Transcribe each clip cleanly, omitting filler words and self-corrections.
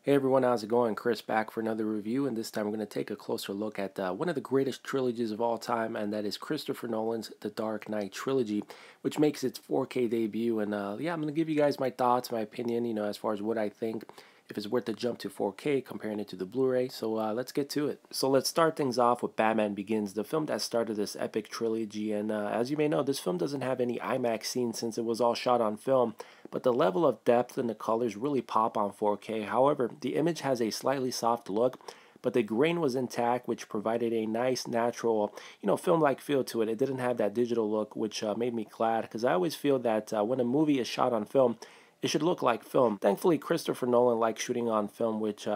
Hey everyone, how's it going? Chris back for another review, and this time we're going to take a closer look at one of the greatest trilogies of all time, and that is Christopher Nolan's The Dark Knight Trilogy, which makes its 4K debut. And yeah, I'm going to give you guys my thoughts, my opinion, as far as what I think, if it's worth the jump to 4K, comparing it to the Blu-ray. So let's get to it. So let's start things off with Batman Begins, the film that started this epic trilogy. And as you may know, this film doesn't have any IMAX scenes since it was all shot on film, but the level of depth and the colors really pop on 4K. However, the image has a slightly soft look, but the grain was intact, which provided a nice, natural, film-like feel to it. It didn't have that digital look, which made me glad, because I always feel that when a movie is shot on film, it should look like film. Thankfully, Christopher Nolan likes shooting on film, which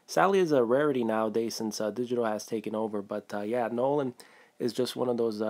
sadly is a rarity nowadays since digital has taken over. But yeah, Nolan is just one of those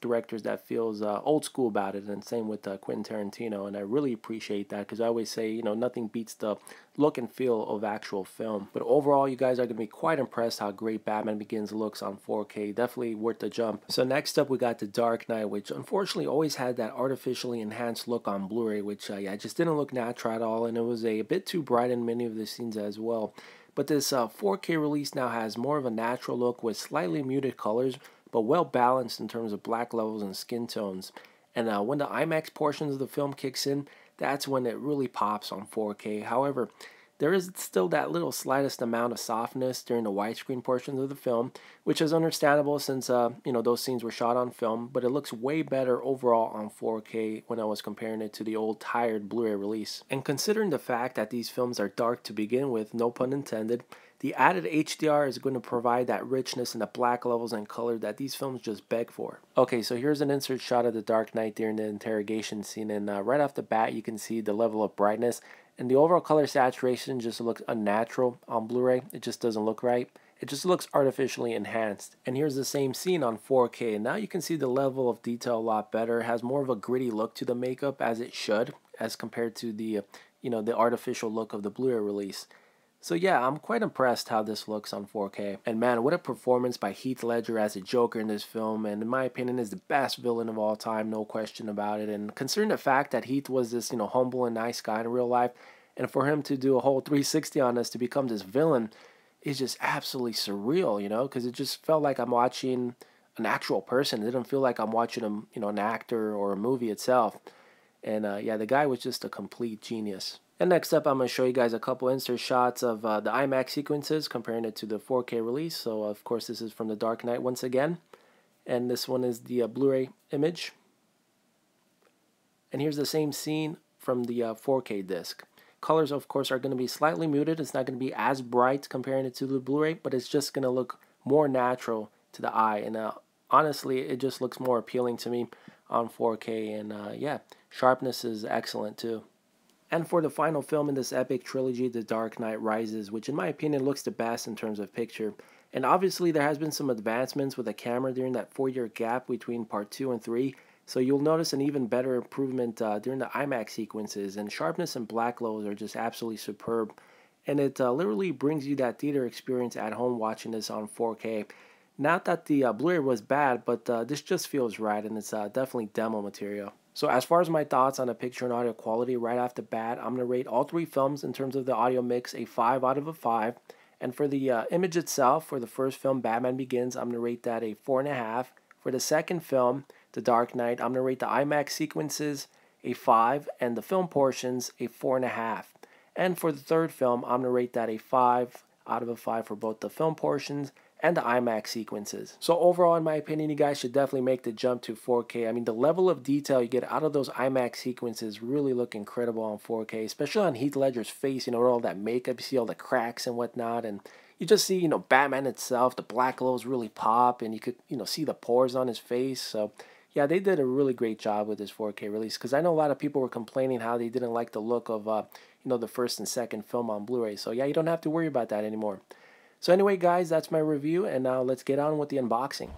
directors that feels old school about it, and same with Quentin Tarantino, and I really appreciate that, because I always say, nothing beats the look and feel of actual film. But overall, you guys are going to be quite impressed how great Batman Begins looks on 4K. Definitely worth the jump. So next up, we got The Dark Knight, which unfortunately always had that artificially enhanced look on Blu-ray, which yeah, just didn't look natural at all, and it was a bit too bright in many of the scenes as well. But this 4K release now has more of a natural look with slightly muted colors, but well balanced in terms of black levels and skin tones. And when the IMAX portions of the film kicks in, that's when it really pops on 4K. However, there is still that little slightest amount of softness during the widescreen portions of the film, which is understandable since those scenes were shot on film, but it looks way better overall on 4K when I was comparing it to the old tired Blu-ray release. And considering the fact that these films are dark to begin with, no pun intended, the added HDR is going to provide that richness in the black levels and color that these films just beg for. Okay, so here's an insert shot of the Dark Knight during the interrogation scene, and right off the bat you can see the level of brightness, and the overall color saturation just looks unnatural on Blu-ray. It just doesn't look right. It just looks artificially enhanced. And here's the same scene on 4K, and now you can see the level of detail a lot better. It has more of a gritty look to the makeup, as it should, as compared to the the artificial look of the Blu-ray release. So yeah, I'm quite impressed how this looks on 4K. And man, what a performance by Heath Ledger as a Joker in this film, and in my opinion is the best villain of all time, no question about it. And considering the fact that Heath was this, humble and nice guy in real life, and for him to do a whole 360 on us to become this villain is just absolutely surreal, because it just felt like I'm watching an actual person. It didn't feel like I'm watching an actor or a movie itself. And yeah, the guy was just a complete genius. And next up, I'm going to show you guys a couple insert shots of the IMAX sequences, comparing it to the 4K release. So, of course, this is from The Dark Knight once again. And this one is the Blu-ray image. And here's the same scene from the 4K disc. Colors, of course, are going to be slightly muted. It's not going to be as bright comparing it to the Blu-ray, but it's just going to look more natural to the eye. And honestly, it just looks more appealing to me on 4K. And yeah, sharpness is excellent too. And for the final film in this epic trilogy, The Dark Knight Rises, which in my opinion looks the best in terms of picture. And obviously there has been some advancements with the camera during that 4-year gap between part 2 and 3. So you'll notice an even better improvement during the IMAX sequences, and sharpness and black levels are just absolutely superb. And it literally brings you that theater experience at home watching this on 4K. Not that the Blu-ray was bad, but this just feels right, and it's definitely demo material. So as far as my thoughts on the picture and audio quality right off the bat, I'm going to rate all three films in terms of the audio mix a 5 out of 5. And for the image itself, for the first film, Batman Begins, I'm going to rate that a 4.5. For the second film, The Dark Knight, I'm going to rate the IMAX sequences a 5 and the film portions a 4.5. And for the third film, I'm going to rate that a 5 out of 5 for both the film portions and the IMAX sequences. So overall, in my opinion, you guys should definitely make the jump to 4K. I mean, the level of detail you get out of those IMAX sequences really look incredible on 4K, especially on Heath Ledger's face, all that makeup, you see all the cracks and whatnot, and you just see, Batman itself, the black glows really pop, and you could, see the pores on his face. So yeah, they did a really great job with this 4K release, because I know a lot of people were complaining how they didn't like the look of, the first and second film on Blu-ray. So yeah, you don't have to worry about that anymore. So anyway, guys, that's my review, and now let's get on with the unboxing.